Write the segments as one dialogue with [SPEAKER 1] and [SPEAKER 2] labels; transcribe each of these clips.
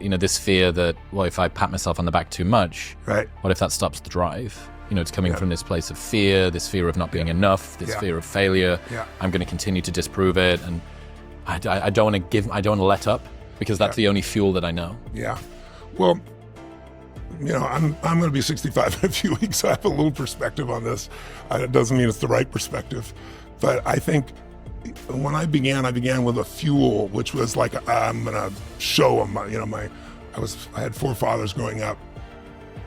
[SPEAKER 1] This fear that, well, if I pat myself on the back too much,
[SPEAKER 2] right,
[SPEAKER 1] what if that stops the drive? It's coming from this place of fear, this fear of not being enough, this fear of failure. I'm going to continue to disprove it, and I don't want to let up, because that's the only fuel that I know.
[SPEAKER 2] Yeah. Well, I'm going to be 65 in a few weeks, so I have a little perspective on this. It doesn't mean it's the right perspective, but I think when I began with a fuel, which was like, I'm going to show them, I had 4 fathers growing up.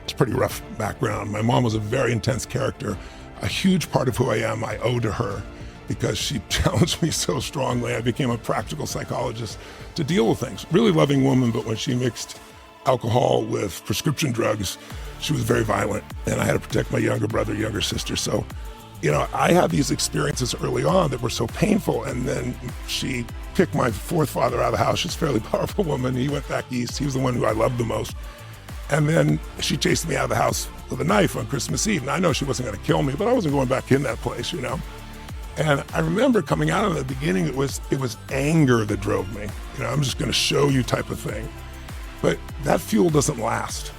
[SPEAKER 2] It's a pretty rough background. My mom was a very intense character. A huge part of who I am, I owe to her, because she challenged me so strongly. I became a practical psychologist to deal with things. Really loving woman, but when she mixed alcohol with prescription drugs, she was very violent, and I had to protect my younger brother, younger sister. So, I had these experiences early on that were so painful, and then she picked my 4th father out of the house. She's a fairly powerful woman. He went back east. He was the one who I loved the most. And then she chased me out of the house with a knife on Christmas Eve. And I know she wasn't going to kill me, but I wasn't going back in that place, And I remember coming out of the beginning, it was anger that drove me. I'm just going to show you type of thing. But that fuel doesn't last.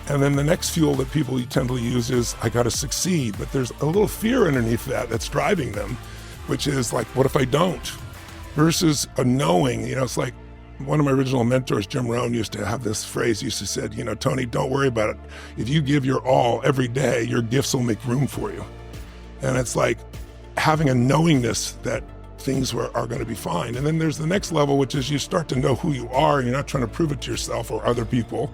[SPEAKER 2] And then the next fuel that people tend to use is, I got to succeed. But there's a little fear underneath that's driving them, which is like, what if I don't? Versus a knowing, it's like, one of my original mentors, Jim Rohn, used to have this phrase. He used to say, Tony, don't worry about it. If you give your all every day, your gifts will make room for you. And it's like having a knowingness that things are going to be fine. And then there's the next level, which is you start to know who you are, and you're not trying to prove it to yourself or other people.